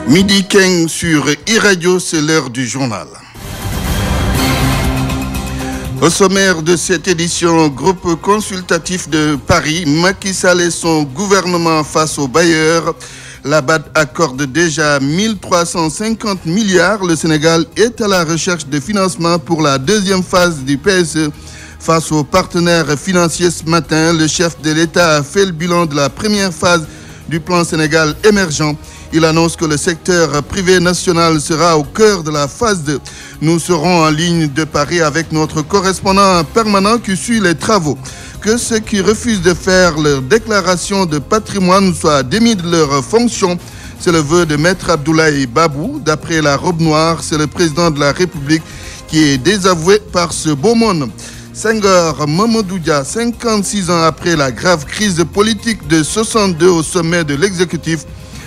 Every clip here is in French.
Midi 15 sur e-radio, c'est l'heure du journal. Au sommaire de cette édition, groupe consultatif de Paris, Macky Sall et son gouvernement face aux bailleurs. La BAD accorde déjà 1350 milliards. Le Sénégal est à la recherche de financement pour la deuxième phase du PSE. Face aux partenaires financiers ce matin, le chef de l'État a fait le bilan de la première phase du plan Sénégal émergent. Il annonce que le secteur privé national sera au cœur de la phase 2. Nous serons en ligne de Paris avec notre correspondant permanent qui suit les travaux. Que ceux qui refusent de faire leur déclaration de patrimoine soient démis de leurs fonctions. C'est le vœu de Maître Abdoulaye Babou. D'après la robe noire, c'est le président de la République qui est désavoué par ce beau monde. Senghor Mamadou Dia, 56 ans après la grave crise politique de 62 au sommet de l'exécutif,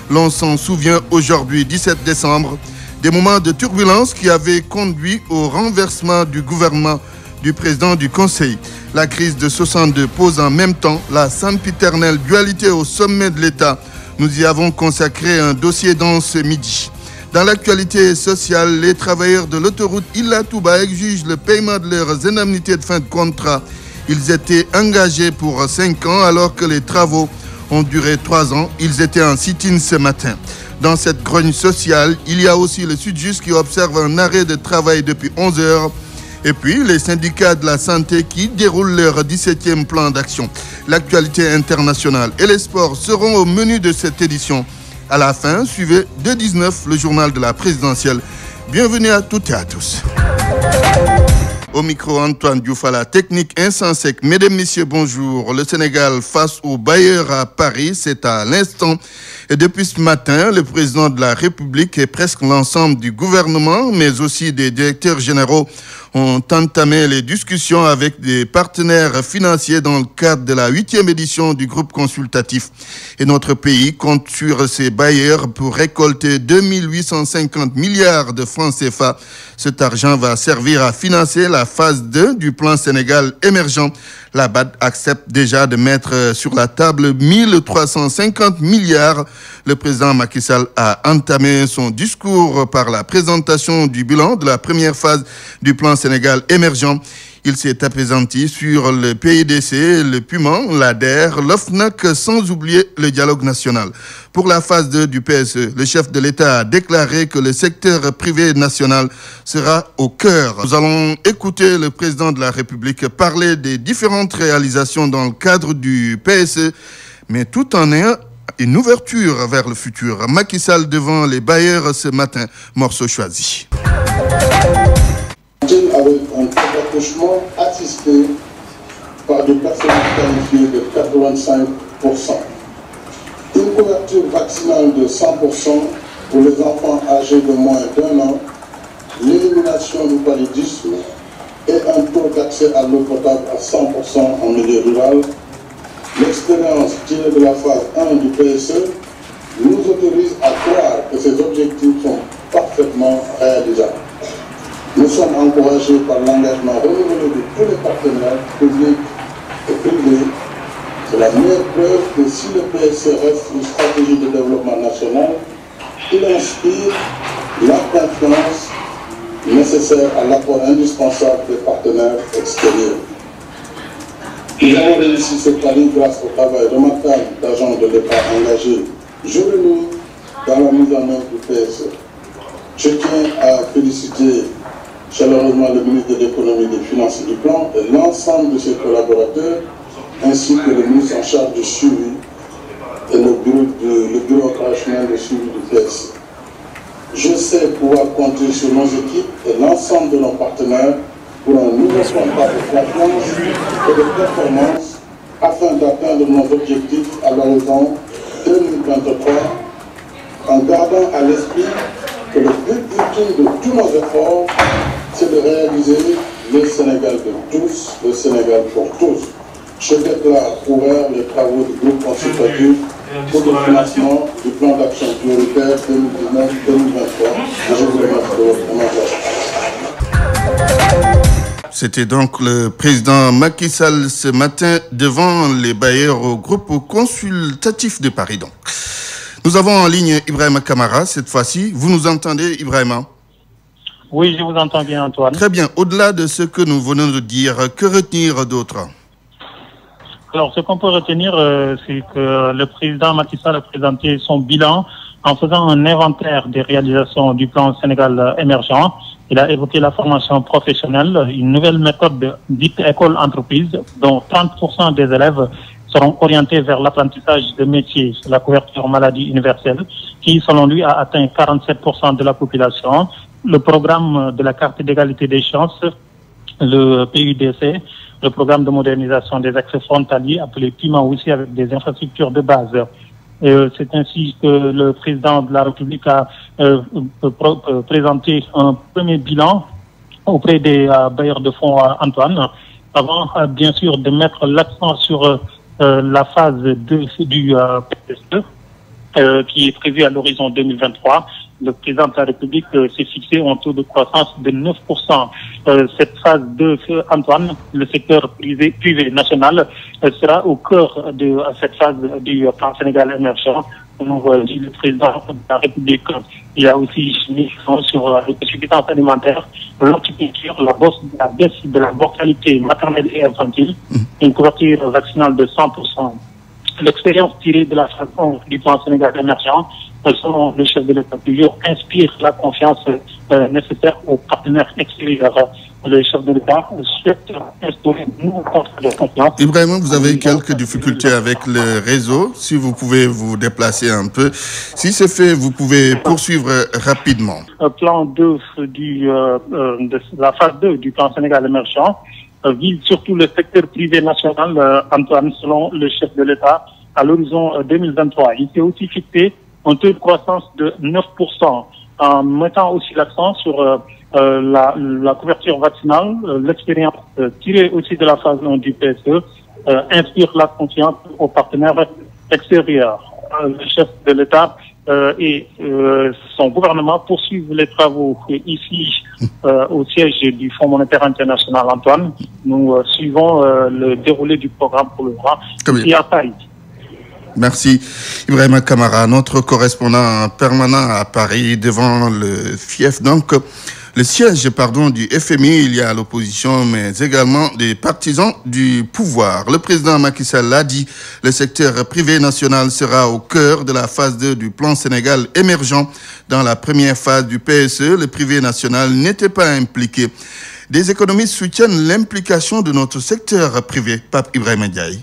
l'on s'en souvient aujourd'hui, 17 décembre, des moments de turbulence qui avaient conduit au renversement du gouvernement du président du Conseil. La crise de 62 pose en même temps la sempiternelle dualité au sommet de l'État. Nous y avons consacré un dossier dans ce midi. Dans l'actualité sociale, les travailleurs de l'autoroute Ila-Touba exigent le paiement de leurs indemnités de fin de contrat. Ils étaient engagés pour 5 ans alors que les travaux ont duré 3 ans. Ils étaient en sit-in ce matin. Dans cette grogne sociale, il y a aussi le Sud-Just qui observe un arrêt de travail depuis 11 heures. Et puis, les syndicats de la santé qui déroulent leur 17e plan d'action. L'actualité internationale et les sports seront au menu de cette édition. À la fin, suivez de 19 le journal de la présidentielle. Bienvenue à toutes et à tous. Au micro, Antoine Diouf à la technique Insensec. Mesdames, Messieurs, bonjour. Le Sénégal face aux bailleurs à Paris, c'est à l'instant. Et depuis ce matin, le président de la République et presque l'ensemble du gouvernement, mais aussi des directeurs généraux, ont entamé les discussions avec des partenaires financiers dans le cadre de la 8e édition du groupe consultatif. Et notre pays compte sur ses bailleurs pour récolter 2850 milliards de francs CFA. Cet argent va servir à financer la phase 2 du plan Sénégal émergent. La BAD accepte déjà de mettre sur la table 1350 milliards. Le président Macky Sall a entamé son discours par la présentation du bilan de la première phase du plan Sénégal émergent. Il s'est apaisanti sur le PIDC, le PUMAN, l'ADER, l'OFNAC, sans oublier le dialogue national. Pour la phase 2 du PSE, le chef de l'État a déclaré que le secteur privé national sera au cœur. Nous allons écouter le président de la République parler des différentes réalisations dans le cadre du PSE, mais tout en ayant une ouverture vers le futur. Macky Sall devant les bailleurs ce matin, morceau choisi. Avec un taux d'accouchement assisté par des personnes qualifiées de 85%. Une couverture vaccinale de 100% pour les enfants âgés de moins d'1 an, l'élimination du paludisme et un taux d'accès à l'eau potable à 100% en milieu rural. L'expérience tirée de la phase 1 du PSE nous autorise à croire que ces objectifs sont parfaitement réalisables. Nous sommes encouragés par l'engagement renouvelé de tous les partenaires publics et privés. C'est la meilleure preuve que si le PSE reste une stratégie de développement national, il inspire la confiance nécessaire à l'apport indispensable des partenaires extérieurs. Nous avons réussi ce pari grâce au travail remarquable d'agents de l'État engagés jour et nuit dans la mise en œuvre du PSE. Je tiens à féliciter chaleureusement le ministre de l'économie, des finances et du plan et l'ensemble de ses collaborateurs, ainsi que le ministre en charge du suivi et le bureau opérationnel de suivi du PSE. Je sais pouvoir compter sur nos équipes et l'ensemble de nos partenaires pour un nouveau contrat de confiance et de performance afin d'atteindre nos objectifs à l'horizon 2023 en gardant à l'esprit que le but ultime de tous nos efforts, c'est de réaliser le Sénégal de tous, le Sénégal pour tous. Je déclare ouvert les travaux du groupe consultatif pour le financement du plan d'action prioritaire 2019-2023. Je vous remercie de votre attention. C'était donc le président Macky Sall ce matin devant les bailleurs au groupe consultatif de Paris. Donc. Nous avons en ligne Ibrahima Kamara cette fois-ci. Vous nous entendez, Ibrahima? Oui, je vous entends bien, Antoine. Très bien. Au-delà de ce que nous venons de dire, que retenir d'autre? Alors, ce qu'on peut retenir, c'est que le président Macky Sall a présenté son bilan en faisant un inventaire des réalisations du plan Sénégal émergent. Il a évoqué la formation professionnelle, une nouvelle méthode dite école-entreprise, dont 30% des élèves seront orientés vers l'apprentissage de métiers, la couverture maladie universelle, qui, selon lui, a atteint 47% de la population. Le programme de la carte d'égalité des chances, le PUDC, le programme de modernisation des accès frontaliers, appelé PIMA aussi, avec des infrastructures de base. C'est ainsi que le président de la République a présenté un premier bilan auprès des bailleurs de fonds, Antoine, avant bien sûr de mettre l'accent sur la phase 2 du PSE, qui est prévue à l'horizon 2023. Le président de la République s'est fixé un taux de croissance de 9%. Cette phase 2, Antoine, le secteur privé national sera au cœur de cette phase du plan Sénégal émergent. Nous dit le président de la République. Il y a aussi mis sur la suffisance alimentaire, l'horticulture, la baisse de la mortalité maternelle et infantile, une couverture vaccinale de 100%. L'expérience tirée de la phase 1 du plan Sénégal émergent, selon le chef de l'État toujours, inspire la confiance nécessaire aux partenaires extérieurs. Le chef de l'État souhaite instaurer de nouveaux contrats de confiance. Ibrahima, vous avez quelques difficultés avec le réseau. Si vous pouvez vous déplacer un peu. Si c'est fait, vous pouvez poursuivre rapidement. Plan 2 de la phase 2 du plan Sénégal émergent vise surtout le secteur privé national, Antoine, selon le chef de l'État, à l'horizon 2023. Il s'est aussi fixé un taux de croissance de 9%, en mettant aussi l'accent sur la couverture vaccinale. L'expérience tirée aussi de la phase 1 du PSE inspire la confiance aux partenaires extérieurs. Le chef de l'État et son gouvernement poursuivent les travaux ici au siège du Fonds monétaire international, Antoine. Nous suivons le déroulé du programme pour le moment ici à Paris. Merci Ibrahima Kamara, notre correspondant permanent à Paris devant le fief. Donc, le siège du FMI, il y a l'opposition, mais également des partisans du pouvoir. Le président Macky Sall l'a dit, le secteur privé national sera au cœur de la phase 2 du plan Sénégal émergent. Dans la première phase du PSE, le privé national n'était pas impliqué. Des économistes soutiennent l'implication de notre secteur privé. Pape Ibrahima Ndiaye.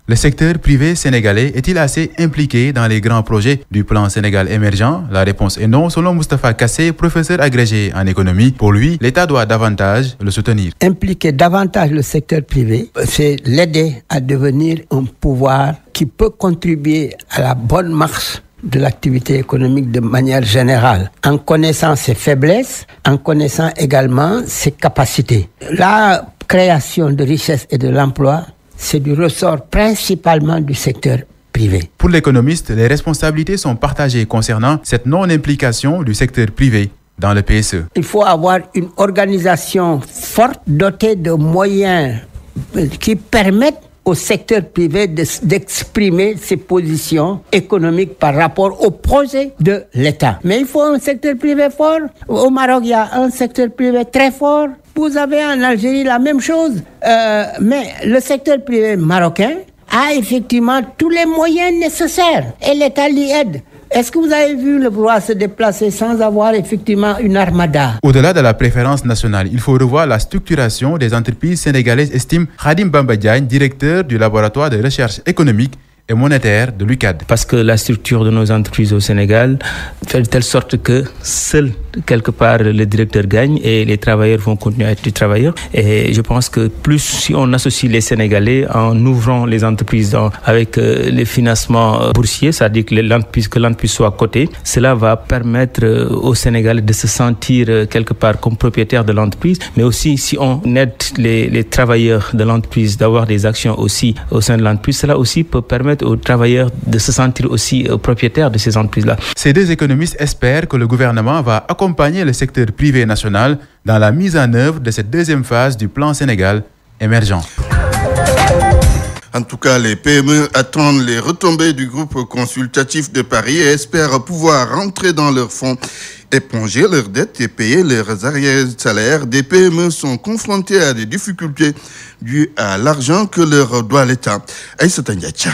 Le secteur privé sénégalais est-il assez impliqué dans les grands projets du plan Sénégal émergent? La réponse est non, selon Moustapha Kassé, professeur agrégé en économie. Pour lui, l'État doit davantage le soutenir. Impliquer davantage le secteur privé, c'est l'aider à devenir un pouvoir qui peut contribuer à la bonne marche de l'activité économique de manière générale, en connaissant ses faiblesses, en connaissant également ses capacités. La création de richesse et de l'emploi, c'est du ressort principalement du secteur privé. Pour l'économiste, les responsabilités sont partagées concernant cette non-implication du secteur privé dans le PSE. Il faut avoir une organisation forte, dotée de moyens qui permettent au secteur privé d'exprimer ses positions économiques par rapport au projet de l'État. Mais il faut un secteur privé fort. Au Maroc, il y a un secteur privé très fort. Vous avez en Algérie la même chose. Mais le secteur privé marocain a effectivement tous les moyens nécessaires et l'État l'y aide. Est-ce que vous avez vu le pouvoir se déplacer sans avoir effectivement une armada? Au-delà de la préférence nationale, il faut revoir la structuration des entreprises sénégalaises, estime Khadim Bamba Diagne, directeur du laboratoire de recherche économique et monétaire de l'UCAD. Parce que la structure de nos entreprises au Sénégal fait de telle sorte que seul, quelque part, le directeur gagne et les travailleurs vont continuer à être des travailleurs. Et je pense que plus si on associe les Sénégalais en ouvrant les entreprises avec les financements boursiers, c'est-à-dire que l'entreprise soit cotée, cela va permettre aux Sénégalais de se sentir quelque part comme propriétaires de l'entreprise, mais aussi si on aide les travailleurs de l'entreprise d'avoir des actions aussi au sein de l'entreprise, cela aussi peut permettre aux travailleurs de se sentir aussi propriétaires de ces entreprises-là. Ces deux économistes espèrent que le gouvernement va accompagner le secteur privé national dans la mise en œuvre de cette deuxième phase du plan Sénégal émergent. En tout cas, les PME attendent les retombées du groupe consultatif de Paris et espèrent pouvoir rentrer dans leurs fonds, éponger leurs dettes et payer leurs arrière-salaires. Des PME sont confrontées à des difficultés dues à l'argent que leur doit l'État. Aïssata Ndiacha.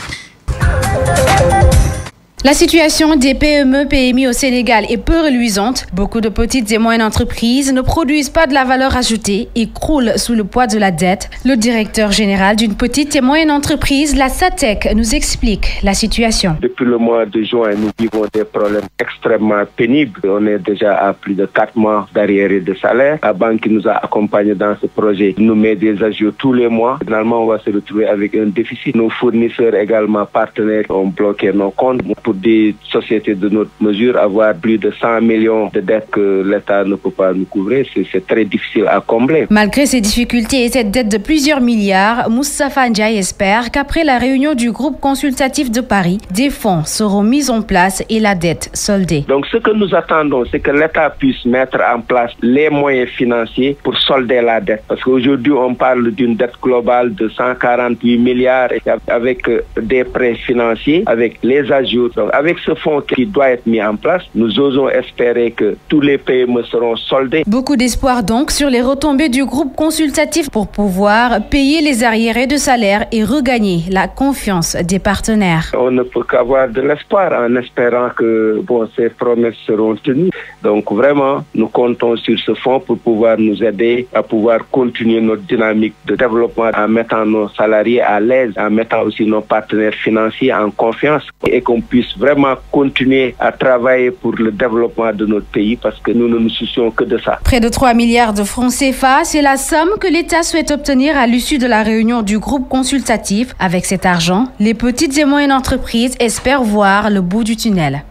La situation des PME-PMI au Sénégal est peu reluisante. Beaucoup de petites et moyennes entreprises ne produisent pas de la valeur ajoutée et croulent sous le poids de la dette. Le directeur général d'une petite et moyenne entreprise, la SATEC, nous explique la situation. Depuis le mois de juin, nous vivons des problèmes extrêmement pénibles. On est déjà à plus de 4 mois d'arriérés de salaire. La banque qui nous a accompagnés dans ce projet nous met des agios tous les mois. Finalement, on va se retrouver avec un déficit. Nos fournisseurs également partenaires ont bloqué nos comptes. Pour des sociétés de notre mesure, avoir plus de 100 millions de dettes que l'État ne peut pas nous couvrir, c'est très difficile à combler. Malgré ces difficultés et cette dette de plusieurs milliards, Moustapha Ndiaye espère qu'après la réunion du groupe consultatif de Paris, des fonds seront mis en place et la dette soldée. Donc ce que nous attendons, c'est que l'État puisse mettre en place les moyens financiers pour solder la dette. Parce qu'aujourd'hui, on parle d'une dette globale de 148 milliards avec des prêts financiers, avec les agios. Donc, avec ce fonds qui doit être mis en place, nous osons espérer que tous les PME seront soldés. Beaucoup d'espoir donc sur les retombées du groupe consultatif pour pouvoir payer les arriérés de salaire et regagner la confiance des partenaires. On ne peut qu'avoir de l'espoir en espérant que ces promesses seront tenues. Donc vraiment, nous comptons sur ce fonds pour pouvoir nous aider à pouvoir continuer notre dynamique de développement en mettant nos salariés à l'aise, en mettant aussi nos partenaires financiers en confiance et qu'on puisse vraiment continuer à travailler pour le développement de notre pays parce que nous ne nous soucions que de ça. Près de 3 milliards de francs CFA, c'est la somme que l'État souhaite obtenir à l'issue de la réunion du groupe consultatif. Avec cet argent, les petites et moyennes entreprises espèrent voir le bout du tunnel.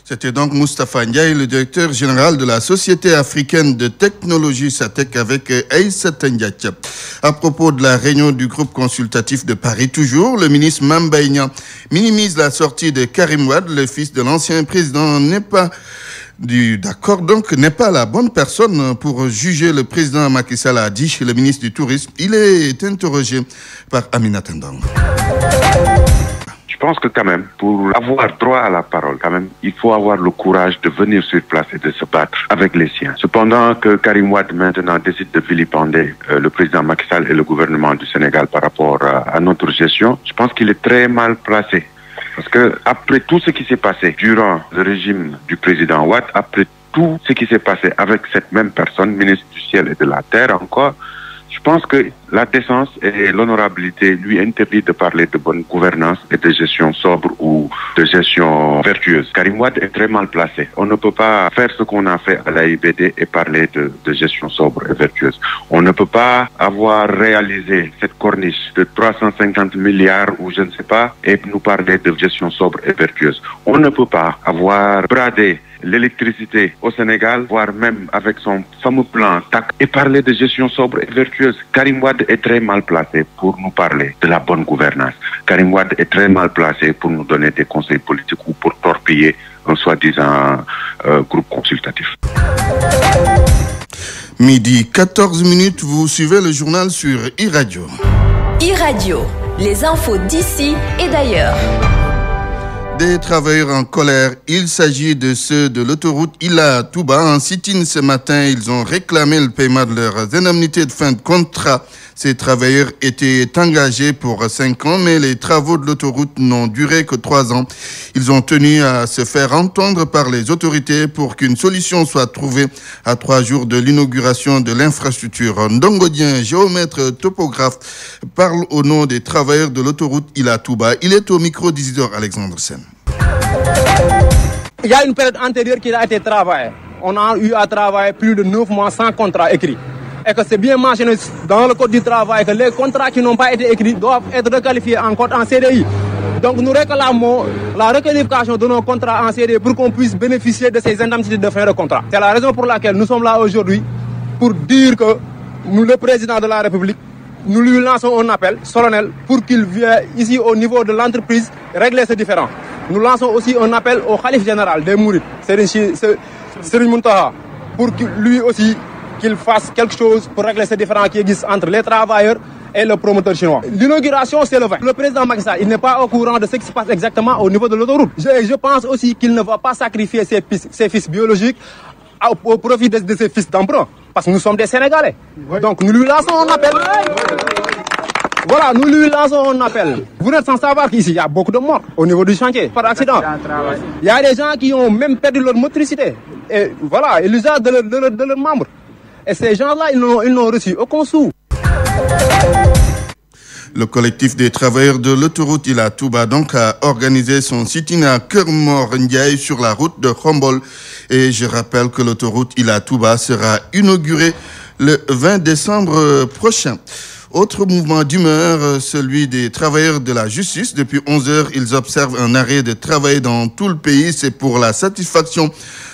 C'était donc Moustapha Ndiaye, le directeur général de la Société africaine de technologie SATEC avec Aïssata Ndiaye. À propos de la réunion du groupe consultatif de Paris, toujours, le ministre Mame Mbaye Niang minimise la sortie de Karim Wade, le fils de l'ancien président, n'est pas la bonne personne pour juger le président Macky Sall, a dit le ministre du Tourisme. Il est interrogé par Aminata Ndang. Je pense que quand même, pour avoir droit à la parole, quand même, il faut avoir le courage de venir sur place et de se battre avec les siens. Cependant que Karim Wade maintenant décide de vilipender le président Macky Sall et le gouvernement du Sénégal par rapport à notre gestion, je pense qu'il est très mal placé. Parce que après tout ce qui s'est passé durant le régime du président Wade, après tout ce qui s'est passé avec cette même personne, ministre du Ciel et de la Terre encore, je pense que la décence et l'honorabilité lui interdisent de parler de bonne gouvernance et de gestion sobre ou de gestion vertueuse. Karim Wade est très mal placé. On ne peut pas faire ce qu'on a fait à l'AIBD et parler de gestion sobre et vertueuse. On ne peut pas avoir réalisé cette corniche de 350 milliards ou je ne sais pas et nous parler de gestion sobre et vertueuse. On ne peut pas avoir bradé l'électricité au Sénégal, voire même avec son fameux plan TAC, et parler de gestion sobre et vertueuse. Karim Wade est très mal placé pour nous parler de la bonne gouvernance. Karim Wade est très mal placé pour nous donner des conseils politiques ou pour torpiller un soi-disant groupe consultatif. Midi 14 minutes, vous suivez le journal sur e-Radio. e-Radio, les infos d'ici et d'ailleurs. Des travailleurs en colère, il s'agit de ceux de l'autoroute Ila-Touba. En sit-in ce matin, ils ont réclamé le paiement de leurs indemnités de fin de contrat. Ces travailleurs étaient engagés pour 5 ans, mais les travaux de l'autoroute n'ont duré que 3 ans. Ils ont tenu à se faire entendre par les autorités pour qu'une solution soit trouvée à 3 jours de l'inauguration de l'infrastructure. Ndongodien, géomètre topographe, parle au nom des travailleurs de l'autoroute Ila-Touba. Il est au micro d'Isidore Alexandre Sen. Il y a une période antérieure qui a été travaillée. On a eu à travailler plus de 9 mois sans contrat écrit. Et que c'est bien mentionné dans le code du travail que les contrats qui n'ont pas été écrits doivent être requalifiés en code en CDI. Donc nous réclamons la requalification de nos contrats en CDI pour qu'on puisse bénéficier de ces indemnités de fin de contrat. C'est la raison pour laquelle nous sommes là aujourd'hui pour dire que nous, le président de la République, nous lui lançons un appel solennel pour qu'il vienne ici au niveau de l'entreprise régler ce différend. Nous lançons aussi un appel au Khalif général des Mourides, Serigne Mountakha, pour lui aussi qu'il fasse quelque chose pour régler ces différends qui existent entre les travailleurs et le promoteur chinois. L'inauguration, c'est le 20. Le président Macky Sall, il n'est pas au courant de ce qui se passe exactement au niveau de l'autoroute. Je pense aussi qu'il ne va pas sacrifier ses fils biologiques au profit de ses fils d'emprunt. Parce que nous sommes des Sénégalais. Donc nous lui lançons un appel. Voilà, nous lui lançons un appel. Vous n'êtes sans savoir qu'ici, il y a beaucoup de morts au niveau du chantier par accident. Il y a des gens qui ont même perdu leur motricité. Et voilà, et l'usage de leurs membres. Et ces gens-là, ils n'ont reçu aucun sou. Le collectif des travailleurs de l'autoroute Ila Touba donc a organisé son sit-in à Keur-Mor Ndiaye sur la route de Khombol. Et je rappelle que l'autoroute Ila Touba sera inaugurée le 20 décembre prochain. Autre mouvement d'humeur, celui des travailleurs de la justice. Depuis 11 heures, ils observent un arrêt de travail dans tout le pays. C'est pour la satisfaction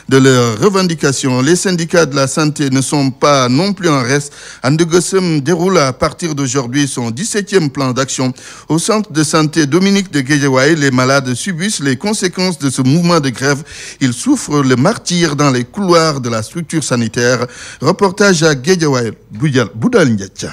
de leurs revendications. Les syndicats de la santé ne sont pas non plus en reste. And Gueusseum déroule à partir d'aujourd'hui son 17e plan d'action. Au centre de santé Dominique de Guédiawaye, les malades subissent les conséquences de ce mouvement de grève. Ils souffrent le martyre dans les couloirs de la structure sanitaire. Reportage à Guédiawaye, Boudal Ndiacha.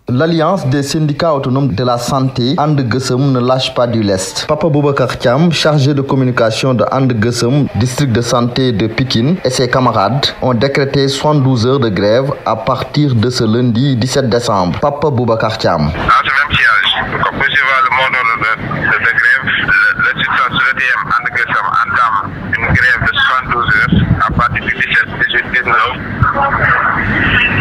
L'Alliance des syndicats autonomes de la santé, And Gueusseum, ne lâche pas du lest. Papa Boubacar Thiam, chargé de communication de And Gueusseum, district de santé de Pikine, et ses camarades ont décrété 72 heures de grève à partir de ce lundi 17 décembre. Papa Boubacar Thiam. Dans ce même siège, pour poursuivre le mot de grève, le CTM And Gueusseum entame une grève de 72 heures à partir du 17, 18, 19,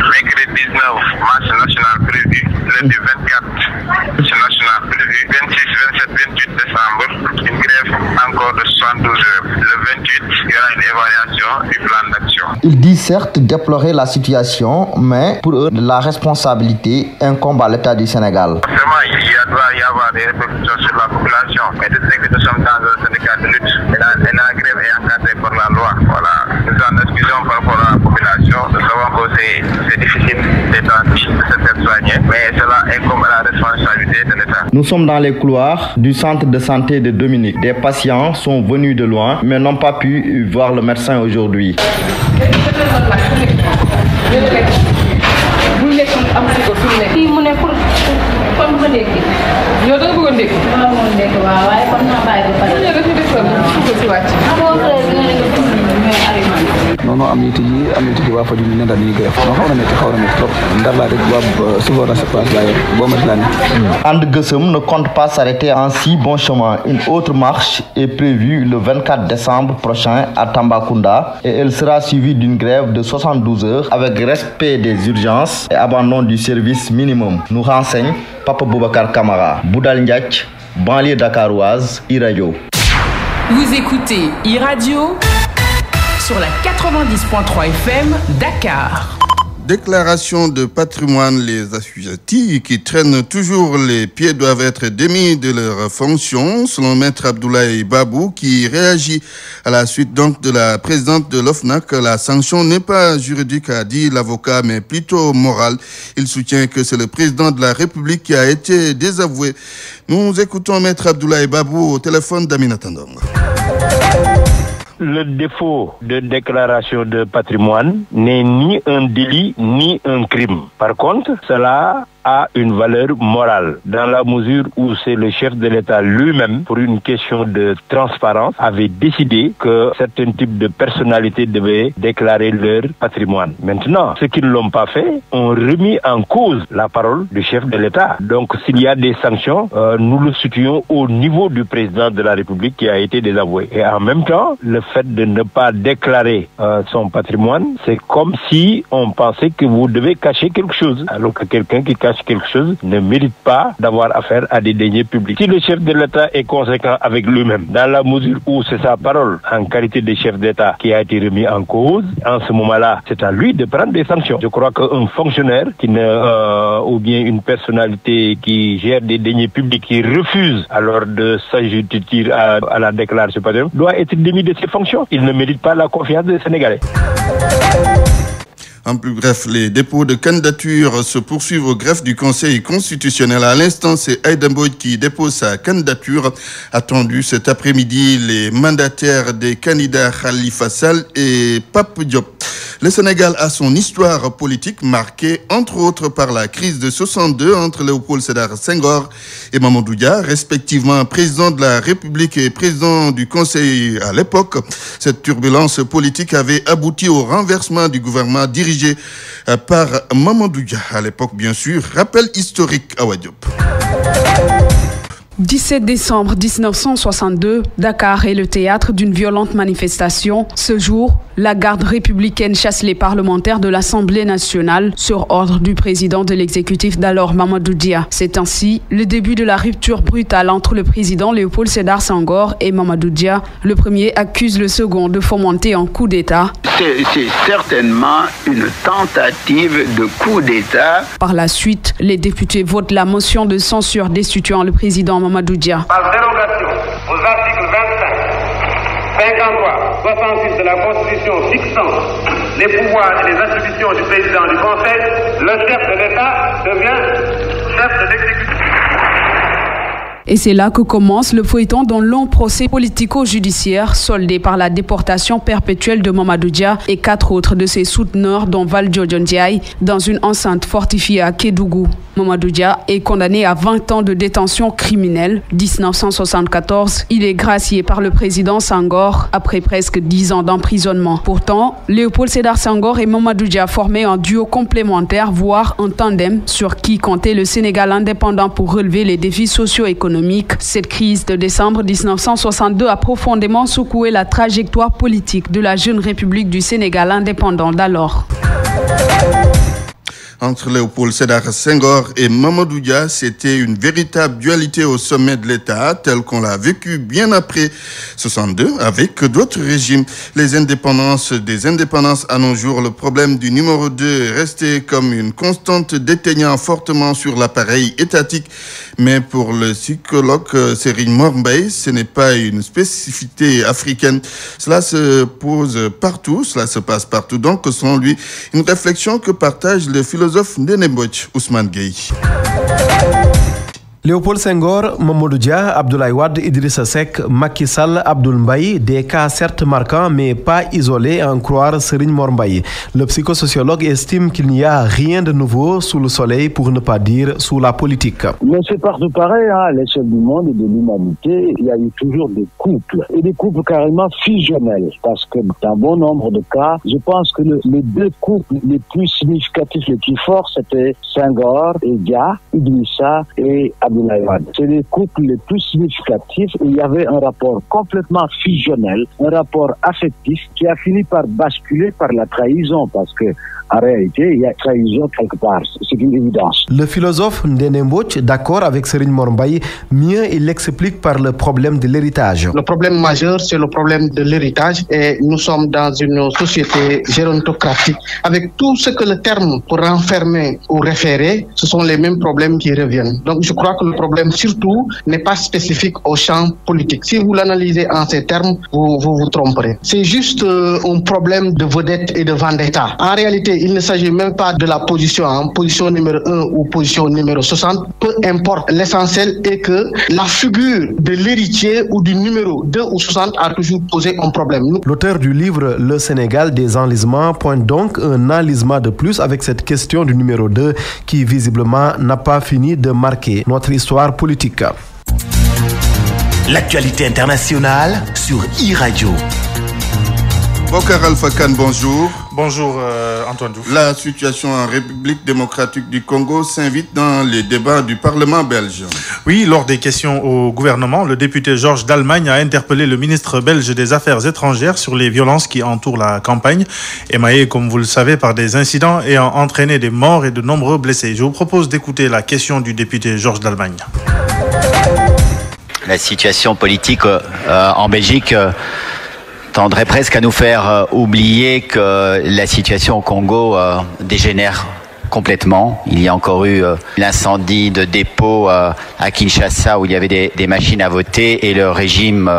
mercredi 19, marche nationale prévue, lundi 24, marche nationale prévue, 26, 27, 28 décembre, une grève encore de 72 heures. Le 28, il y aura une évaluation du plan d'action. Il dit certes déplorer la situation, mais pour eux, la responsabilité incombe à l'État du Sénégal. Forcément, il doit y avoir des répercussions sur la population. Et de ce que nous sommes dans un syndicat de lutte, et la grève est encadrée par la loi. Voilà. Nous en excusons par rapport à la population. Nous savons que c'est difficile d'être de se faire soigner, mais cela incombe à la responsabilité de l'État. Nous sommes dans les couloirs du centre de santé de Dominique. Des patients sont venus de loin, mais n'ont pas pu voir le médecin aujourd'hui. noonu am nit yi waa Fadjri ne dañuy grève xaw na métti trop ndar laa rek waa souvent dans ce place là boo ma la And Gueusseum ne compte pas s'arrêter en si bon chemin. Une autre marche est prévue le 24 décembre prochain à Tambacounda et elle sera suivie d'une grève de 72 heures avec respect des urgences et abandon du service minimum. Nous renseigne Papa Boubacar Camara, Boudal Ndiaye, banlieue dakaroise, iRadio. Vous écoutez iRadio sur la 90.3 FM Dakar. Déclaration de patrimoine, les assujettis qui traînent toujours les pieds doivent être démis de leurs fonctions, selon Maître Abdoulaye Babou, qui réagit à la suite donc de la présidente de l'OFNAC. La sanction n'est pas juridique, a dit l'avocat, mais plutôt morale. Il soutient que c'est le président de la République qui a été désavoué. Nous écoutons Maître Abdoulaye Babou au téléphone d'Aminata Ndongo. Le défaut de déclaration de patrimoine n'est ni un délit ni un crime. Par contre, cela a une valeur morale, dans la mesure où c'est le chef de l'État lui-même, pour une question de transparence, avait décidé que certains types de personnalités devaient déclarer leur patrimoine. Maintenant, ceux qui ne l'ont pas fait ont remis en cause la parole du chef de l'État. Donc, s'il y a des sanctions, nous le situons au niveau du président de la République qui a été désavoué. Et en même temps, le fait de ne pas déclarer son patrimoine, c'est comme si on pensait que vous devez cacher quelque chose, alors que quelqu'un qui cache quelque chose ne mérite pas d'avoir affaire à des deniers publics. Si le chef de l'État est conséquent avec lui-même, dans la mesure où c'est sa parole en qualité de chef d'État qui a été remis en cause, en ce moment-là, c'est à lui de prendre des sanctions. Je crois qu'un fonctionnaire ou bien une personnalité qui gère des deniers publics qui refuse alors de s'ajouter à la déclaration patrimoine doit être démis de ses fonctions. Il ne mérite pas la confiance des Sénégalais. En plus bref, les dépôts de candidature se poursuivent au greffe du Conseil constitutionnel. À l'instant, c'est Aïda Mbodj qui dépose sa candidature. Attendu cet après-midi, les mandataires des candidats Khalifa Sall et Pape Diop. Le Sénégal a son histoire politique marquée entre autres par la crise de 62 entre Léopold Sédar Senghor et Mamadou Dia, respectivement président de la République et président du Conseil à l'époque. Cette turbulence politique avait abouti au renversement du gouvernement dirigé par Mamadou Dia à l'époque, bien sûr. Rappel historique à Wadiop. 17 décembre 1962, Dakar est le théâtre d'une violente manifestation. Ce jour, la garde républicaine chasse les parlementaires de l'Assemblée nationale sur ordre du président de l'exécutif d'alors, Mamadou Dia. C'est ainsi le début de la rupture brutale entre le président Léopold Sédar Senghor et Mamadou Dia. Le premier accuse le second de fomenter un coup d'État. C'est certainement une tentative de coup d'État. Par la suite, les députés votent la motion de censure destituant le président Mamadou Dia. Par dérogation aux articles 25, 53, 66 de la Constitution fixant les pouvoirs et les attributions du président du Conseil, le chef de l'État devient chef de l'exécutif. Et c'est là que commence le feuilleton d'un long procès politico-judiciaire soldé par la déportation perpétuelle de Mamadou Dia et 4 autres de ses souteneurs, dont Valdiodio Ndiaye, dans une enceinte fortifiée à Kédougou. Mamadou Dia est condamné à 20 ans de détention criminelle. 1974, il est gracié par le président Senghor après presque 10 ans d'emprisonnement. Pourtant, Léopold Sédar Senghor et Mamadou Dia formaient un duo complémentaire, voire un tandem sur qui comptait le Sénégal indépendant pour relever les défis socio-économiques. Cette crise de décembre 1962 a profondément secoué la trajectoire politique de la jeune République du Sénégal indépendant d'alors. Entre Léopold Sédar Senghor et Mamadou Dia, c'était une véritable dualité au sommet de l'État, telle qu'on l'a vécu bien après 62 avec d'autres régimes. Les indépendances des indépendances à nos jours, le problème du numéro 2 restait comme une constante déteignant fortement sur l'appareil étatique. Mais pour le psychologue Serigne Mor Mbaye, ce n'est pas une spécificité africaine. Cela se pose partout, cela se passe partout. Donc, selon lui, une réflexion que partage le philosophe Ndéné Mbodj, Ousmane Gueye. Léopold Senghor, Mamadou Dia, Abdoulaye Wade, Idrissa Seck, Macky Sall, Abdoul Mbaye, des cas certes marquants mais pas isolés à en croire Serigne Mor Mbaye. Le psychosociologue estime qu'il n'y a rien de nouveau sous le soleil, pour ne pas dire sous la politique. Mais c'est partout pareil, à l'échelle du monde et de l'humanité, il y a eu toujours des couples, et des couples carrément fusionnels, parce que dans bon nombre de cas, je pense que les deux couples les plus significatifs, les plus forts, c'était Senghor et Dia, Idrissa et Abdoulaye Wade. C'est les couples les plus significatifs où il y avait un rapport complètement fusionnel, un rapport affectif qui a fini par basculer par la trahison, parce que en réalité, il y a trahison quelque part, c'est une évidence. Le philosophe Ndéné Mbodj, d'accord avec Serigne Mor Mbaye, mieux il l'explique par le problème de l'héritage. Le problème majeur, c'est le problème de l'héritage, et nous sommes dans une société gérontocratique avec tout ce que le terme pour renfermer ou référer, ce sont les mêmes problèmes qui reviennent. Donc je crois que le problème surtout n'est pas spécifique au champ politique. Si vous l'analysez en ces termes, vous tromperez. C'est juste un problème de vedette et de vendetta. En réalité, il ne s'agit même pas de la position, position numéro 1 ou position numéro 60. Peu importe, l'essentiel est que la figure de l'héritier ou du numéro 2 ou 60 a toujours posé un problème. L'auteur du livre Le Sénégal des enlisements pointe donc un enlisement de plus avec cette question du numéro 2 qui visiblement n'a pas fini de marquer notre histoire politique. L'actualité internationale sur e-Radio. Bokar Alpha Kane, bonjour. Bonjour Antoine Diouf. La situation en République démocratique du Congo s'invite dans les débats du Parlement belge. Oui, lors des questions au gouvernement, le député Georges Dalmagne a interpellé le ministre belge des Affaires étrangères sur les violences qui entourent la campagne, émaillée, comme vous le savez, par des incidents ayant entraîné des morts et de nombreux blessés. Je vous propose d'écouter la question du député Georges Dalmagne. La situation politique en Belgique tendrait presque à nous faire oublier que la situation au Congo dégénère complètement. Il y a encore eu l'incendie de dépôt à Kinshasa où il y avait des machines à voter et le régime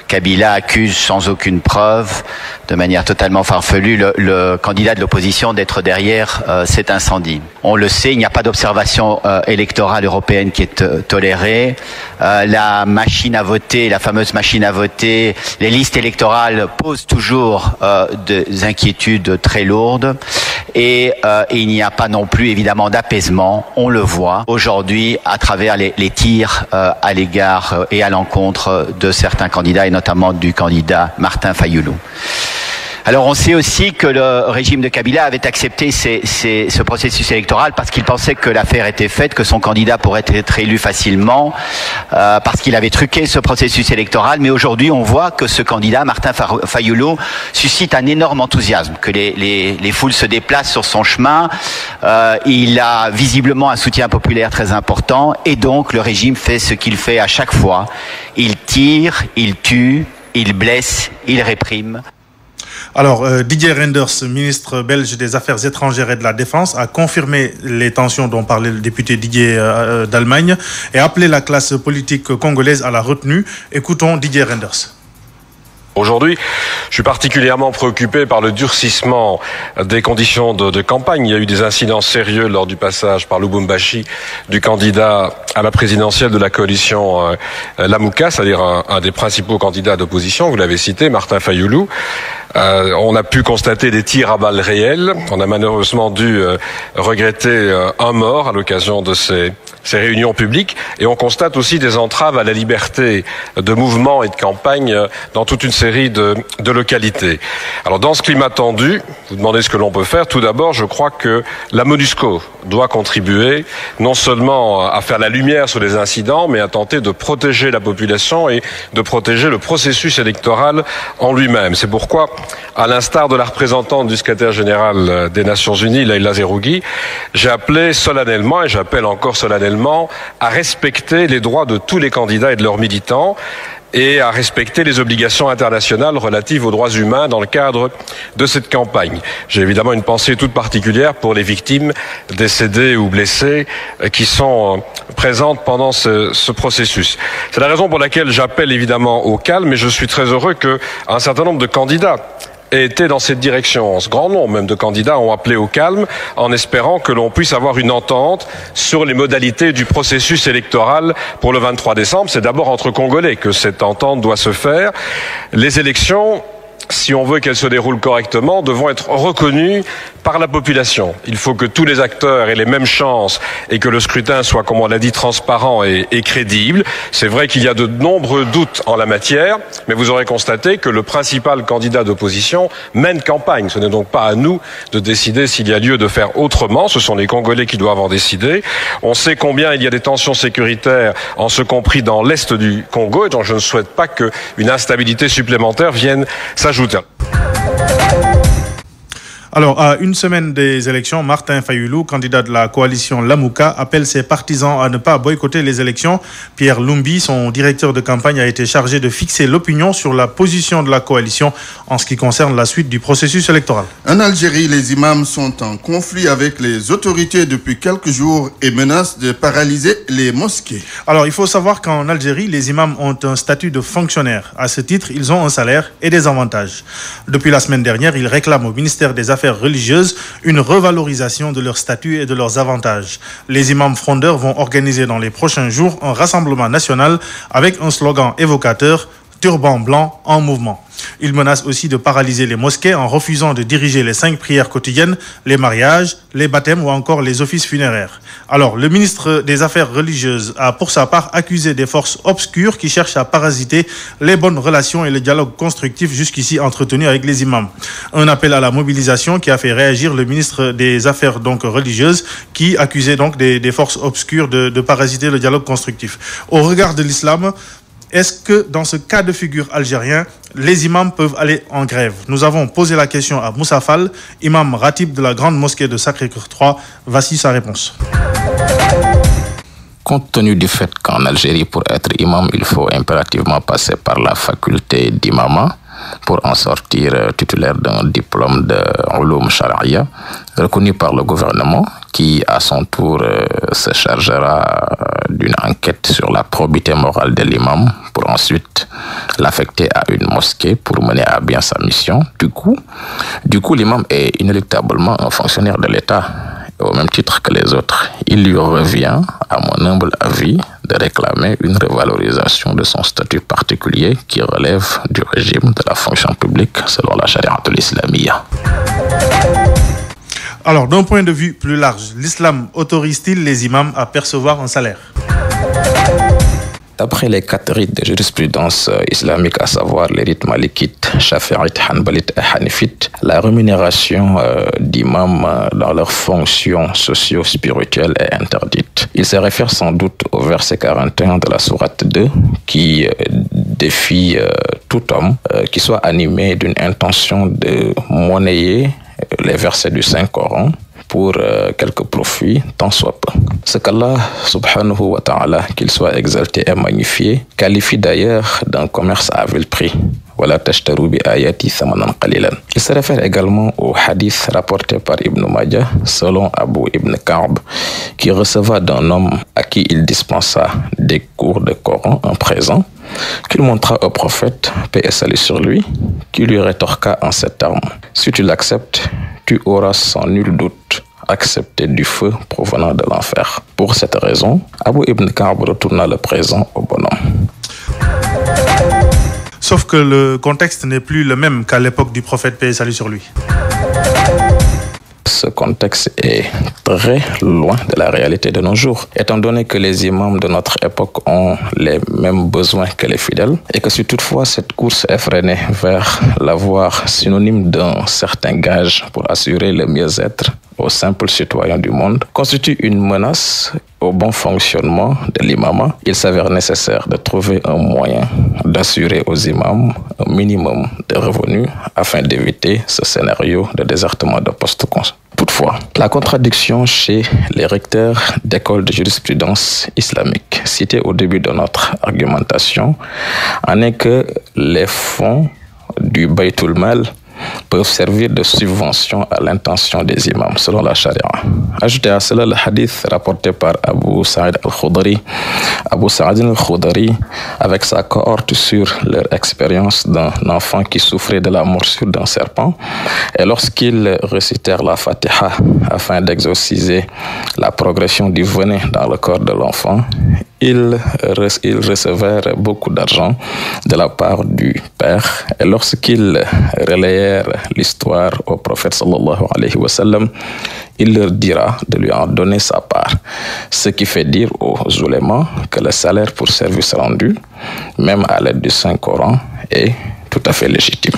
Kabila accuse sans aucune preuve, de manière totalement farfelue, le candidat de l'opposition d'être derrière cet incendie. On le sait, il n'y a pas d'observation électorale européenne qui est tolérée. La machine à voter, la fameuse machine à voter, les listes électorales posent toujours des inquiétudes très lourdes. Et il n'y a pas non plus évidemment d'apaisement, on le voit aujourd'hui à travers les tirs à l'égard et à l'encontre de certains candidats et notamment du candidat Martin Fayulu. Alors on sait aussi que le régime de Kabila avait accepté ce processus électoral parce qu'il pensait que l'affaire était faite, que son candidat pourrait être élu facilement, parce qu'il avait truqué ce processus électoral. Mais aujourd'hui on voit que ce candidat, Martin Fayulu, suscite un énorme enthousiasme, que les foules se déplacent sur son chemin. Il a visiblement un soutien populaire très important et donc le régime fait ce qu'il fait à chaque fois. Il tire, il tue, il blesse, il réprime. Alors, Didier Reynders, ministre belge des Affaires étrangères et de la Défense, a confirmé les tensions dont parlait le député Didier d'Allemagne et a appelé la classe politique congolaise à la retenue. Écoutons Didier Reynders. Aujourd'hui, je suis particulièrement préoccupé par le durcissement des conditions de campagne. Il y a eu des incidents sérieux lors du passage par Lubumbashi du candidat à la présidentielle de la coalition Lamuka, c'est-à-dire un des principaux candidats d'opposition, vous l'avez cité, Martin Fayulu. On a pu constater des tirs à balles réelles. On a malheureusement dû regretter un mort à l'occasion de ces réunions publiques. Et on constate aussi des entraves à la liberté de mouvement et de campagne dans toute une série de localités. Alors dans ce climat tendu, vous demandez ce que l'on peut faire. Tout d'abord, je crois que la MONUSCO doit contribuer non seulement à faire la lumière sur les incidents, mais à tenter de protéger la population et de protéger le processus électoral en lui-même. C'est pourquoi, à l'instar de la représentante du secrétaire général des Nations Unies, Leïla Zerougui, j'ai appelé solennellement, et j'appelle encore solennellement, à respecter les droits de tous les candidats et de leurs militants, et à respecter les obligations internationales relatives aux droits humains dans le cadre de cette campagne. J'ai évidemment une pensée toute particulière pour les victimes décédées ou blessées qui sont présentes pendant ce processus. C'est la raison pour laquelle j'appelle évidemment au calme, et je suis très heureux qu'un certain nombre de candidats aient été dans cette direction. Ce grand nombre même de candidats ont appelé au calme en espérant que l'on puisse avoir une entente sur les modalités du processus électoral pour le 23 décembre. C'est d'abord entre Congolais que cette entente doit se faire. Les élections, si on veut qu'elles se déroulent correctement, devront être reconnues par la population. Il faut que tous les acteurs aient les mêmes chances et que le scrutin soit, comme on l'a dit, transparent et crédible. C'est vrai qu'il y a de nombreux doutes en la matière, mais vous aurez constaté que le principal candidat d'opposition mène campagne. Ce n'est donc pas à nous de décider s'il y a lieu de faire autrement. Ce sont les Congolais qui doivent en décider. On sait combien il y a des tensions sécuritaires, en ce compris dans l'est du Congo, et donc je ne souhaite pas qu'une instabilité supplémentaire vienne s'ajouter. Alors, à une semaine des élections, Martin Fayulu, candidat de la coalition Lamuka, appelle ses partisans à ne pas boycotter les élections. Pierre Lumbi, son directeur de campagne, a été chargé de fixer l'opinion sur la position de la coalition en ce qui concerne la suite du processus électoral. En Algérie, les imams sont en conflit avec les autorités depuis quelques jours et menacent de paralyser les mosquées. Alors, il faut savoir qu'en Algérie, les imams ont un statut de fonctionnaire. À ce titre, ils ont un salaire et des avantages. Depuis la semaine dernière, ils réclament au ministère des Affaires religieuses une revalorisation de leur statut et de leurs avantages. Les imams frondeurs vont organiser dans les prochains jours un rassemblement national avec un slogan évocateur « Turban blanc en mouvement ». Ils menacent aussi de paralyser les mosquées en refusant de diriger les 5 prières quotidiennes, les mariages, les baptêmes ou encore les offices funéraires. Alors, le ministre des Affaires religieuses a pour sa part accusé des forces obscures qui cherchent à parasiter les bonnes relations et le dialogue constructif jusqu'ici entretenu avec les imams. Un appel à la mobilisation qui a fait réagir le ministre des Affaires religieuses qui accusait donc des forces obscures de parasiter le dialogue constructif. Au regard de l'islam, est-ce que dans ce cas de figure algérien, les imams peuvent aller en grève? Nous avons posé la question à Moussa Fall, imam ratib de la grande mosquée de Sacré-Cœur 3. Voici sa réponse. Compte tenu du fait qu'en Algérie, pour être imam, il faut impérativement passer par la faculté d'imama pour en sortir titulaire d'un diplôme de Ouloum Charia, reconnu par le gouvernement, qui à son tour se chargera d'une enquête sur la probité morale de l'imam pour ensuite l'affecter à une mosquée pour mener à bien sa mission. Du coup, l'imam est inéluctablement un fonctionnaire de l'État, au même titre que les autres. Il lui revient, à mon humble avis, de réclamer une revalorisation de son statut particulier qui relève du régime de la fonction publique selon la charia de l'islamia. Alors, d'un point de vue plus large, l'islam autorise-t-il les imams à percevoir un salaire? D'après les 4 rites de jurisprudence islamique, à savoir les rites malikites, shafi'ites, hanbalites et hanifites, la rémunération d'imams dans leurs fonctions socio-spirituelles est interdite. Il se réfère sans doute au verset 41 de la sourate 2 qui défie tout homme qui soit animé d'une intention de monnayer les versets du Saint-Coran pour quelques profits, tant soit peu. Ce qu'Allah subhanahu wa ta'ala, qu'il soit exalté et magnifié, qualifie d'ailleurs d'un commerce à vil prix. Il se réfère également au hadith rapporté par Ibn Majah, selon Abu Ibn Ka'b, qui receva d'un homme à qui il dispensa des cours de Coran en présent, qu'il montra au prophète, paix et salut sur lui, qui lui rétorqua en ces termes: si tu l'acceptes, tu auras sans nul doute accepté du feu provenant de l'enfer. Pour cette raison, Abu Ibn Ka'b retourna le présent au bonhomme. Sauf que le contexte n'est plus le même qu'à l'époque du prophète, paix et salut sur lui. Ce contexte est très loin de la réalité de nos jours, étant donné que les imams de notre époque ont les mêmes besoins que les fidèles, et que si toutefois cette course effrénée vers l'avoir synonyme d'un certain gage pour assurer le mieux-être aux simples citoyens du monde constitue une menace au bon fonctionnement de l'imama, il s'avère nécessaire de trouver un moyen d'assurer aux imams un minimum de revenus afin d'éviter ce scénario de désertement de poste. Toutefois, la contradiction chez les recteurs d'écoles de jurisprudence islamique cités au début de notre argumentation en est que les fonds du Baytul Mal peuvent servir de subvention à l'intention des imams, selon la charia. Ajoutez à cela le hadith rapporté par Abu Sa'id al-Khudri. Abu Sa'id al-Khudri, avec sa cohorte sur leur expérience d'un enfant qui souffrait de la morsure d'un serpent, et lorsqu'ils récitèrent la Fatiha afin d'exorciser la progression du venin dans le corps de l'enfant, ils recevèrent beaucoup d'argent de la part du père, et lorsqu'ils relayèrent l'histoire au prophète sallallahu alayhi wa sallam, il leur dira de lui en donner sa part, ce qui fait dire aux oulémas que le salaire pour service rendu, même à l'aide du Saint-Coran, est tout à fait légitime.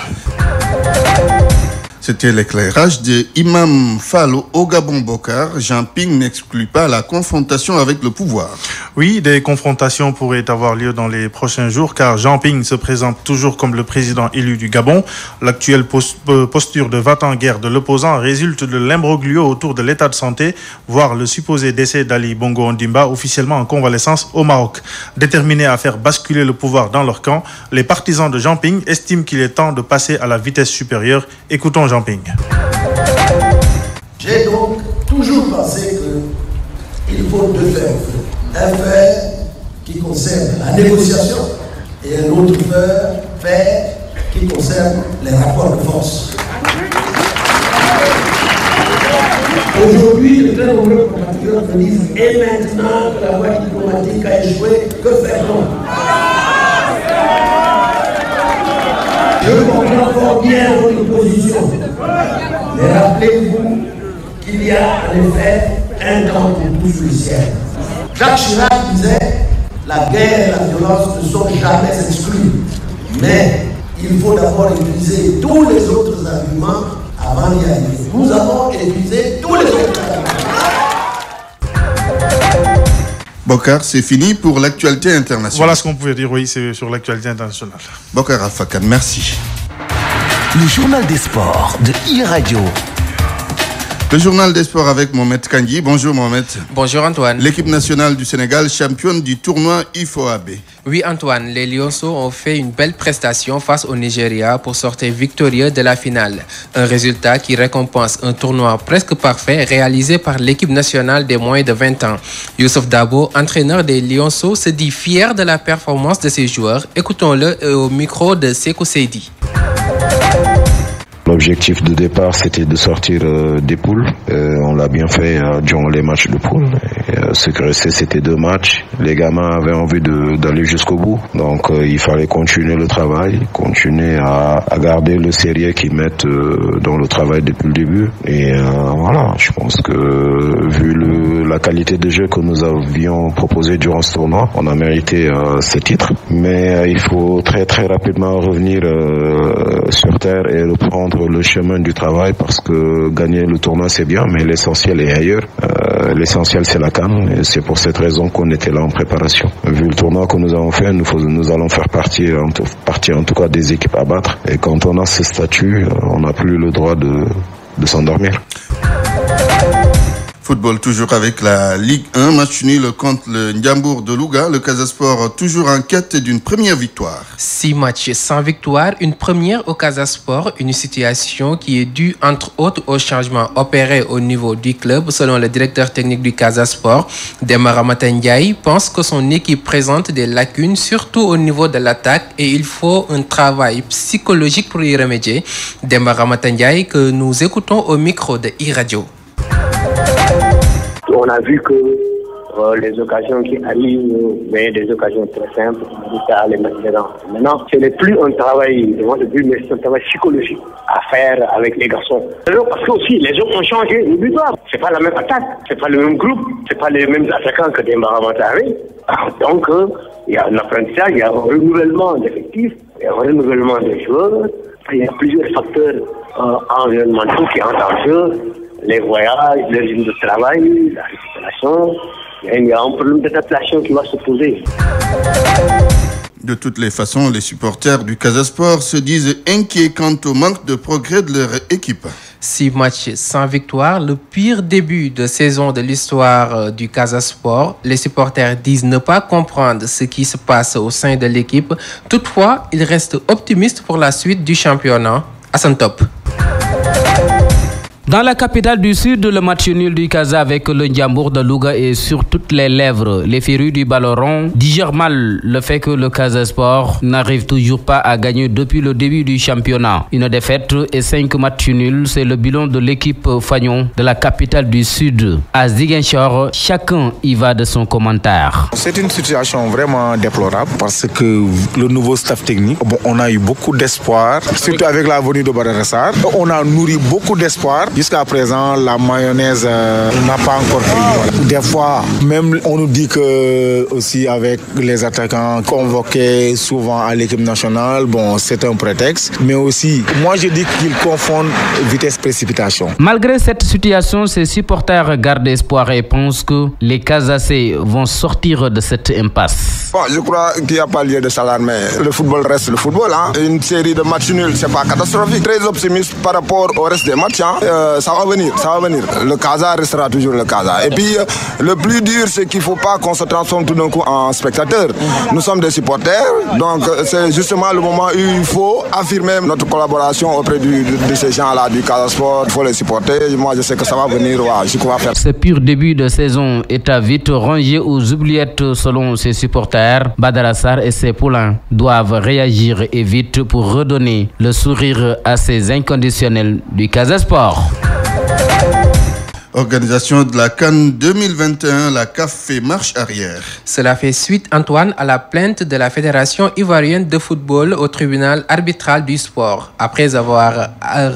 C'était l'éclairage de Imam Fallo au Gabon Bokar. Jean Ping n'exclut pas la confrontation avec le pouvoir. Oui, des confrontations pourraient avoir lieu dans les prochains jours car Jean Ping se présente toujours comme le président élu du Gabon. L'actuelle posture de va-t-en-guerre de l'opposant résulte de l'imbroglio autour de l'état de santé, voire le supposé décès d'Ali Bongo Ondimba, officiellement en convalescence au Maroc. Déterminés à faire basculer le pouvoir dans leur camp, les partisans de Jean Ping estiment qu'il est temps de passer à la vitesse supérieure. Écoutons Jean Ping. J'ai donc toujours pensé qu'il faut deux faire. Un faire qui concerne la négociation et un autre faire qui concerne les rapports de force. Aujourd'hui, de très nombreux compatriotes me disent: et maintenant que la voie diplomatique a échoué, que fait-on? Je comprends fort bien votre position. Mais rappelez-vous qu'il y a en effet un temps pour tout sous le ciel. Jacques Chirac disait: la guerre et la violence ne sont jamais exclues. Mais il faut d'abord utiliser tous les autres arguments avant d'y arriver. Nous avons utilisé tous les autres arguments. Bokar, c'est fini pour l'actualité internationale. Voilà ce qu'on pouvait dire, oui, c'est sur l'actualité internationale. Bokar Afakan, merci. Le journal des sports de e-Radio. Le journal des sports avec Mohamed Kandji. Bonjour Mohamed. Bonjour Antoine. L'équipe nationale du Sénégal, championne du tournoi IFOAB. Oui Antoine, les Lionceaux ont fait une belle prestation face au Nigeria pour sortir victorieux de la finale. Un résultat qui récompense un tournoi presque parfait réalisé par l'équipe nationale des moins de 20 ans. Youssouf Dabo, entraîneur des Lionceaux, se dit fier de la performance de ses joueurs. Écoutons-le au micro de Sekou Seydi. L'objectif de départ, c'était de sortir des poules. On l'a bien fait durant les matchs de poules. Ce qui restait, c'était 2 matchs. Les gamins avaient envie d'aller jusqu'au bout. Donc, il fallait continuer le travail, continuer à garder le sérieux qu'ils mettent dans le travail depuis le début. Et voilà, je pense que vu la qualité de jeu que nous avions proposé durant ce tournoi, on a mérité ce titre. Mais il faut très très rapidement revenir sur terre et reprendre le chemin du travail, parce que gagner le tournoi c'est bien, mais l'essentiel est ailleurs. L'essentiel c'est la CAN, et c'est pour cette raison qu'on était là en préparation. Vu le tournoi que nous avons fait, nous allons faire partie en tout cas des équipes à battre, et quand on a ce statut, on n'a plus le droit de s'endormir. Football toujours avec la Ligue 1, match nul contre le Ndiambour de Louga. Le Casa Sport toujours en quête d'une première victoire. 6 matchs sans victoire, une première au Casa Sport, une situation qui est due entre autres aux changements opérés au niveau du club. Selon le directeur technique du Casa Sport, Demba Ramata Ndiaye, pense que son équipe présente des lacunes, surtout au niveau de l'attaque, et il faut un travail psychologique pour y remédier. Demba Ramata Ndiaye que nous écoutons au micro de iRadio. On a vu que les occasions qui arrivent, mais des occasions très simples, à les mettre dedans. Maintenant, ce n'est plus un travail devant le but, mais c'est un travail psychologique à faire avec les garçons. Parce que aussi, les autres ont changé le butoir. C'est pas la même attaque, c'est pas le même groupe, c'est pas les mêmes attaquants que Demba Ramata avait. Donc, il y a un apprentissage, il y a un renouvellement d'effectifs, il y a un renouvellement des joueurs, il y a plusieurs facteurs environnementaux qui entrent en jeu. Les voyages, le rythme de travail, la récupération, il y a un problème d'adaptation qui va se poser. De toutes les façons, les supporters du Casa Sport se disent inquiets quant au manque de progrès de leur équipe. 6 matchs sans victoire, le pire début de saison de l'histoire du Casa Sport. Les supporters disent ne pas comprendre ce qui se passe au sein de l'équipe. Toutefois, ils restent optimistes pour la suite du championnat. Hassan Top. Dans la capitale du Sud, le match nul du Casa avec le Ndiambour de Louga est sur toutes les lèvres. Les férus du ballon rond digèrent mal le fait que le Casa Sport n'arrive toujours pas à gagner depuis le début du championnat. Une défaite et 5 matchs nuls, c'est le bilan de l'équipe Fagnon de la capitale du Sud. À Ziguinchor, chacun y va de son commentaire. C'est une situation vraiment déplorable parce que le nouveau staff technique, on a eu beaucoup d'espoir, surtout avec la venue de Badara Sarr. On a nourri beaucoup d'espoir. Jusqu'à présent, la mayonnaise n'a pas encore pris. Voilà. Des fois, même on nous dit que aussi avec les attaquants convoqués souvent à l'équipe nationale, c'est un prétexte. Mais aussi, moi je dis qu'ils confondent vitesse-précipitation. Malgré cette situation, ces supporters gardent espoir et pensent que les Casacés vont sortir de cette impasse. Je crois qu'il n'y a pas lieu de s'alarmer. Le football reste le football. Une série de matchs nuls, c'est pas catastrophique. Très optimiste par rapport au reste des matchs. Ça va venir. Le Casa restera toujours le Casa. Et puis, le plus dur, c'est qu'il ne faut pas qu'on se transforme tout d'un coup en spectateur. Nous sommes des supporters, donc c'est justement le moment où il faut affirmer notre collaboration auprès de ces gens-là du Casa Sport. Il faut les supporter. Moi, je sais que ça va venir. Je crois faire. Ce pur début de saison est à vite rangé aux oubliettes selon ses supporters. Badara Sarr et ses poulains doivent réagir et vite pour redonner le sourire à ces inconditionnels du Casa Sport. Organisation de la CAN 2021, la CAF fait marche arrière. Cela fait suite, Antoine, à la plainte de la Fédération ivoirienne de football au tribunal arbitral du sport. Après avoir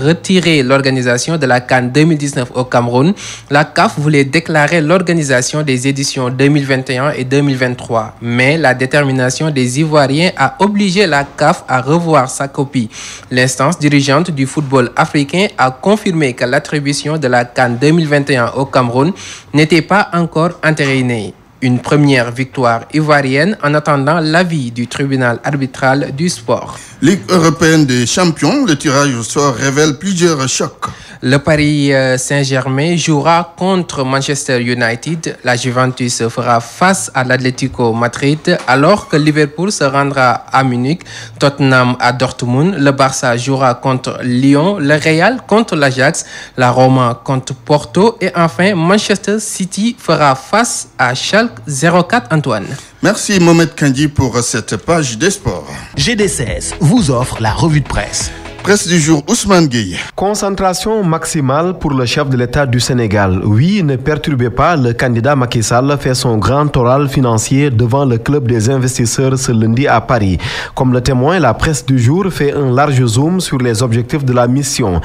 retiré l'organisation de la CAN 2019 au Cameroun, la CAF voulait déclarer l'organisation des éditions 2021 et 2023. Mais la détermination des Ivoiriens a obligé la CAF à revoir sa copie. L'instance dirigeante du football africain a confirmé que l'attribution de la CAN 2021 au Cameroun n'était pas encore entérinée. Une première victoire ivoirienne en attendant l'avis du tribunal arbitral du sport. Ligue européenne des champions, le tirage au sort révèle plusieurs chocs. Le Paris Saint-Germain jouera contre Manchester United. La Juventus fera face à l'Atlético Madrid alors que Liverpool se rendra à Munich, Tottenham à Dortmund. Le Barça jouera contre Lyon, le Real contre l'Ajax, la Roma contre Porto et enfin Manchester City fera face à Schalke 04. Antoine. Merci Mohamed Kandi pour cette page des sports. GD16 vous offre la revue de presse. Presse du jour, Ousmane Gueye. Concentration maximale pour le chef de l'État du Sénégal. Oui, ne perturbez pas, le candidat Macky Sall fait son grand oral financier devant le club des investisseurs ce lundi à Paris. Comme le témoin, la presse du jour fait un large zoom sur les objectifs de la mission.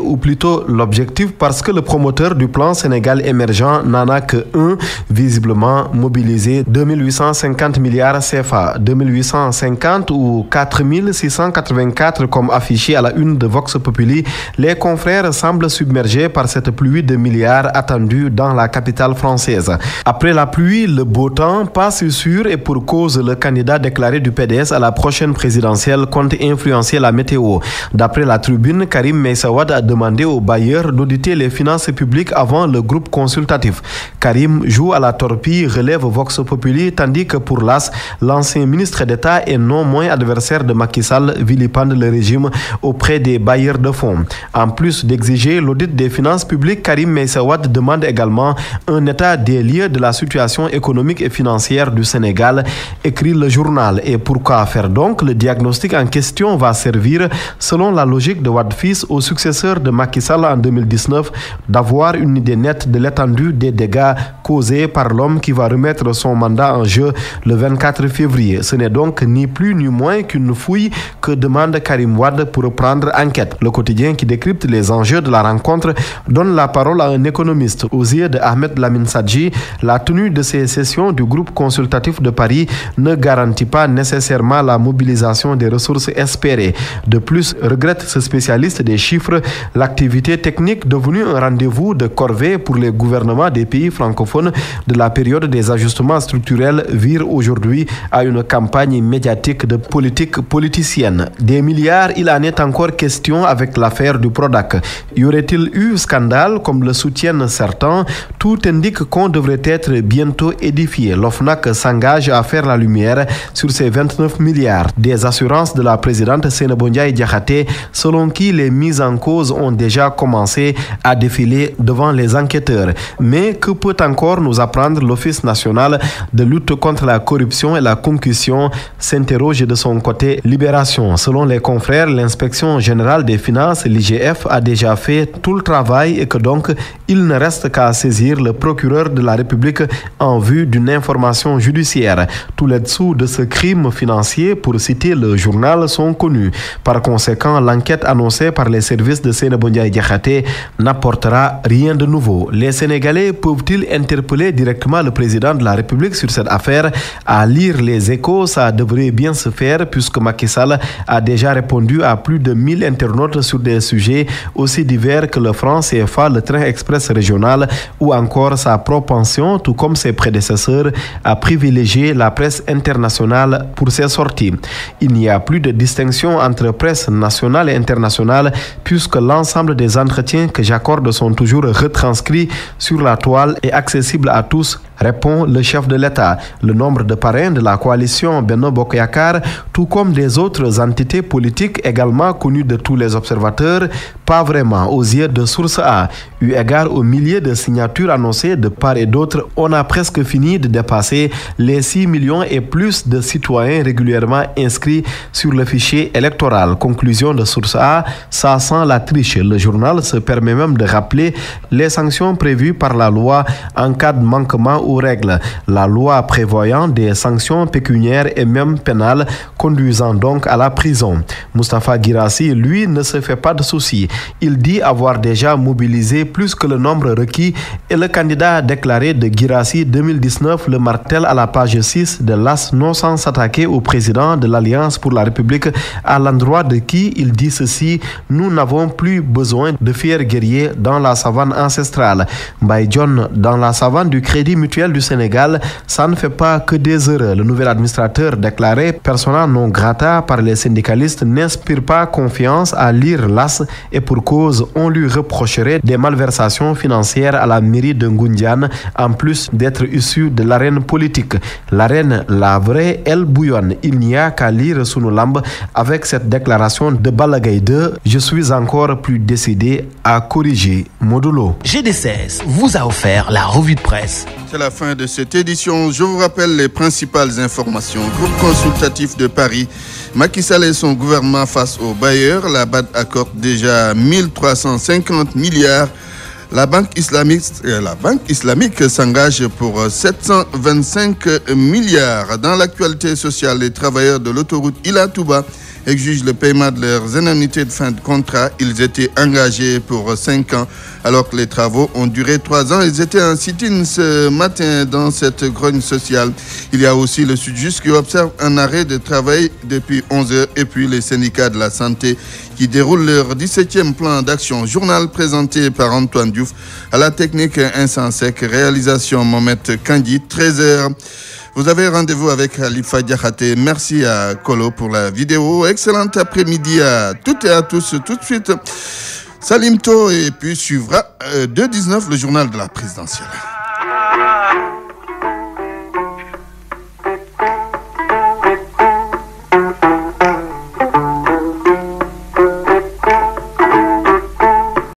Ou plutôt l'objectif parce que le promoteur du plan Sénégal émergent n'en a que un, visiblement mobilisé 2850 milliards CFA. 2850 ou 4684 comme affiché à la une de Vox Populi, les confrères semblent submergés par cette pluie de milliards attendue dans la capitale française. Après la pluie, le beau temps, pas si sûr et pour cause le candidat déclaré du PDS à la prochaine présidentielle compte influencer la météo. D'après la Tribune, Karim Meïssa Wade a demandé aux bailleurs d'auditer les finances publiques avant le groupe consultatif. Karim joue à la torpille, relève Vox Populi, tandis que pour l'AS, l'ancien ministre d'État et non moins adversaire de Macky Sall vilipende le régime auprès des bailleurs de fonds. En plus d'exiger l'audit des finances publiques, Karim Meïssa Wade demande également un état des lieux de la situation économique et financière du Sénégal, écrit le journal. Et pourquoi faire donc? Le diagnostic en question va servir, selon la logique de Wade fils, au successeur de Macky Sall en 2019, d'avoir une idée nette de l'étendue des dégâts causés par l'homme qui va remettre son mandat en jeu le 24 février. Ce n'est donc ni plus ni moins qu'une fouille que demande Karim Wade pour reprendre enquête. Le quotidien qui décrypte les enjeux de la rencontre donne la parole à un économiste. Aux yeux de Ahmed Lamine Sadji, la tenue de ces sessions du groupe consultatif de Paris ne garantit pas nécessairement la mobilisation des ressources espérées. De plus, regrette ce spécialiste des chiffres, l'activité technique devenue un rendez-vous de corvée pour les gouvernements des pays francophones de la période des ajustements structurels vire aujourd'hui à une campagne médiatique de politique politicienne. Des milliards, il en est encore question avec l'affaire du Prodac. Y aurait-il eu scandale comme le soutiennent certains? Tout indique qu'on devrait être bientôt édifié. L'OFNAC s'engage à faire la lumière sur ces 29 milliards. Des assurances de la présidente Seynabou Ndiaye Diakhaté, selon qui les mises en cause ont déjà commencé à défiler devant les enquêteurs. Mais que peut encore nous apprendre l'Office national de lutte contre la corruption et la concussion, s'interroge de son côté Libération. Selon les confrères, l'inspection générale des finances, l'IGF, a déjà fait tout le travail et que donc il ne reste qu'à saisir le procureur de la République en vue d'une information judiciaire. Tous les dessous de ce crime financier, pour citer le journal, sont connus. Par conséquent, l'enquête annoncée par les services de Seynabou Ndiaye Diakhaté n'apportera rien de nouveau. Les Sénégalais peuvent-ils interpeller directement le président de la République sur cette affaire? À lire les Échos, ça devrait bien se faire puisque Macky Sall a déjà répondu à plus de 1000 internautes sur des sujets aussi divers que le franc CFA, le train express régional ou encore sa propension, tout comme ses prédécesseurs, à privilégier la presse internationale pour ses sorties. Il n'y a plus de distinction entre presse nationale et internationale puisque l'ensemble des entretiens que j'accorde sont toujours retranscrits sur la toile et accessibles à tous, répond le chef de l'État. Le nombre de parrains de la coalition Benno Bokk Yakaar, tout comme des autres entités politiques également connues de tous les observateurs, pas vraiment aux yeux de Source A. Eu égard aux milliers de signatures annoncées de part et d'autre, on a presque fini de dépasser les 6 millions et plus de citoyens régulièrement inscrits sur le fichier électoral. Conclusion de Source A, ça sent la triche. Le journal se permet même de rappeler les sanctions prévues par la loi en cas de manquement aux règles. La loi prévoyant des sanctions pécuniaires et même pénales, conduisant donc à la prison. Moustapha Guirassy, lui, ne se fait pas de soucis. Il dit avoir déjà mobilisé plus que le nombre requis et le candidat déclaré de Guirassy 2019 le martèle à la page 6 de l'AS, non sans s'attaquer au président de l'Alliance pour la République, à l'endroit de qui il dit ceci: nous n'avons plus besoin de fiers guerriers dans la savane ancestrale. Mbaye Dione, dans la savane du Crédit Mutuel délictuelle du Sénégal, ça ne fait pas que des heureux. Le nouvel administrateur déclaré persona non grata par les syndicalistes n'inspire pas confiance à lire l'AS et pour cause, on lui reprocherait des malversations financières à la mairie de Ngoundiane en plus d'être issu de l'arène politique. L'arène, la vraie, elle bouillonne. Il n'y a qu'à lire sous nos lambes avec cette déclaration de Balagaï 2. Je suis encore plus décidé à corriger. Modulo. GD16 vous a offert la revue de presse. C'est la fin de cette édition. Je vous rappelle les principales informations. Groupe consultatif de Paris. Macky Sall et son gouvernement face aux bailleurs. La BAD accorde déjà 1350 milliards. La banque islamique s'engage pour 725 milliards. Dans l'actualité sociale, les travailleurs de l'autoroute Ila Touba exigent le paiement de leurs indemnités de fin de contrat. Ils étaient engagés pour 5 ans alors que les travaux ont duré 3 ans. Ils étaient en sit-in ce matin dans cette grogne sociale. Il y a aussi le Sud-Just qui observe un arrêt de travail depuis 11 heures et puis les syndicats de la santé qui déroulent leur 17e plan d'action. Journal présenté par Antoine Diouf. À la technique Insensec, réalisation Mohamed Kandi, 13h. Vous avez rendez-vous avec Khalifa Diakhaté. Merci à Kolo pour la vidéo. Excellent après-midi à toutes et à tous. Tout de suite, Salim To et puis suivra 2h19 le journal de la présidentielle.